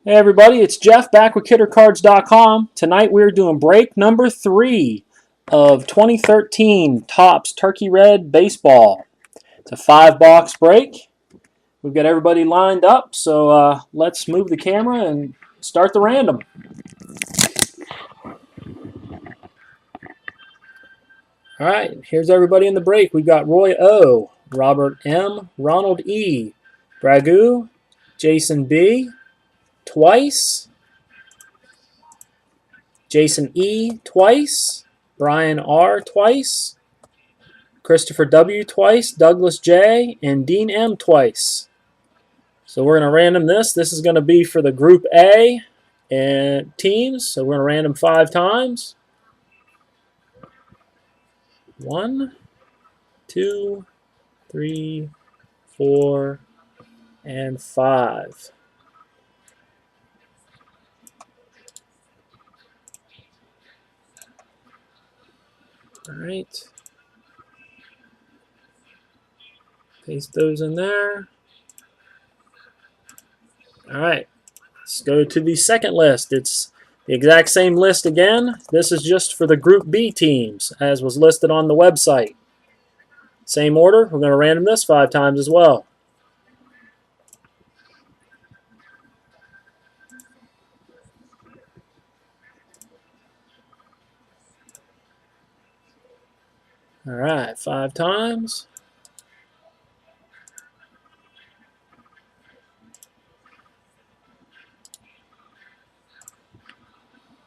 Hey everybody, it's Jeff back with KitterCards.com. Tonight we're doing break number 3 of 2013 Topps Turkey Red Baseball. It's a 5-box break. We've got everybody lined up, so let's move the camera and start the random. Alright, here's everybody in the break. We've got Roy O, Robert M, Ronald E, Bragu, Jason B, twice, Jason E twice, Brian R twice, Christopher W twice, Douglas J, and Dean M twice. So we're going to random this. This is going to be for the Group A and teams. So we're going to random 5 times. 1, 2, 3, 4, and 5. All right. Paste those in there. All right. Let's go to the second list. It's the exact same list again. This is just for the Group B teams, as was listed on the website. Same order. We're going to random this 5 times as well. All right, 5 times.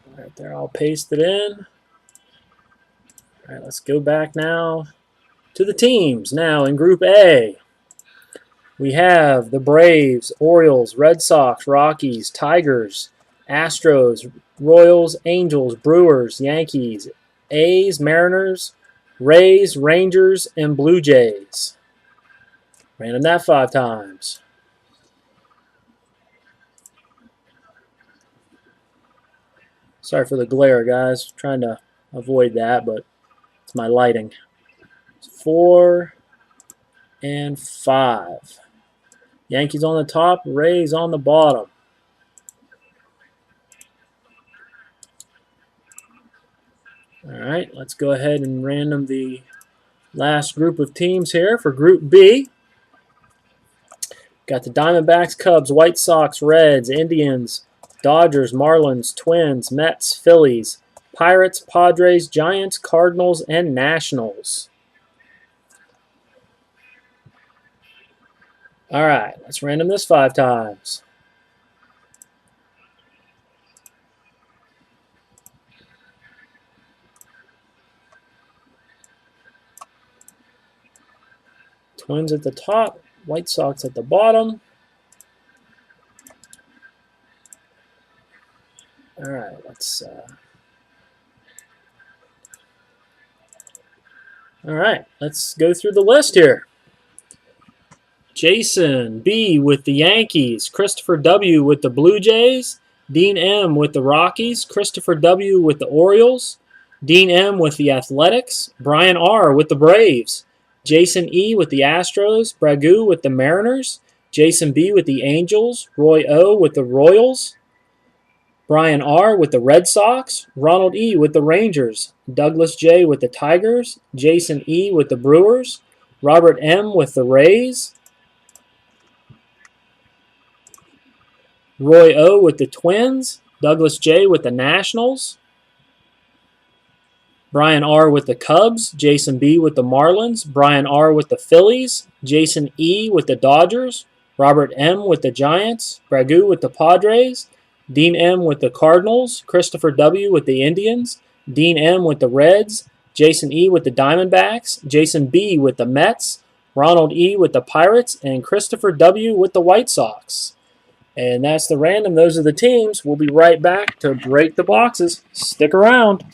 All right, they're all pasted in. All right, let's go back now to the teams. Now in Group A, we have the Braves, Orioles, Red Sox, Rockies, Tigers, Astros, Royals, Angels, Brewers, Yankees, A's, Mariners, Rays, Rangers, and Blue Jays. Random that 5 times. Sorry for the glare, guys. Trying to avoid that, but it's my lighting. 4 and 5. Yankees on the top, Rays on the bottom. All right, let's go ahead and random the last group of teams here for Group B. Got the Diamondbacks, Cubs, White Sox, Reds, Indians, Dodgers, Marlins, Twins, Mets, Phillies, Pirates, Padres, Giants, Cardinals, and Nationals. All right, let's random this 5 times. Twins at the top, White Sox at the bottom. All right, let's. All right, let's go through the list here. Jason B with the Yankees, Christopher W with the Blue Jays, Dean M with the Rockies, Christopher W with the Orioles, Dean M with the Athletics, Brian R with the Braves, Jason E with the Astros, Bragu with the Mariners, Jason B with the Angels, Roy O with the Royals, Brian R with the Red Sox, Ronald E with the Rangers, Douglas J with the Tigers, Jason E with the Brewers, Robert M with the Rays, Roy O with the Twins, Douglas J with the Nationals, Brian R with the Cubs, Jason B with the Marlins, Brian R with the Phillies, Jason E with the Dodgers, Robert M with the Giants, Bragu with the Padres, Dean M with the Cardinals, Christopher W with the Indians, Dean M with the Reds, Jason E with the Diamondbacks, Jason B with the Mets, Ronald E with the Pirates, and Christopher W with the White Sox. And that's the random. Those are the teams. We'll be right back to break the boxes. Stick around.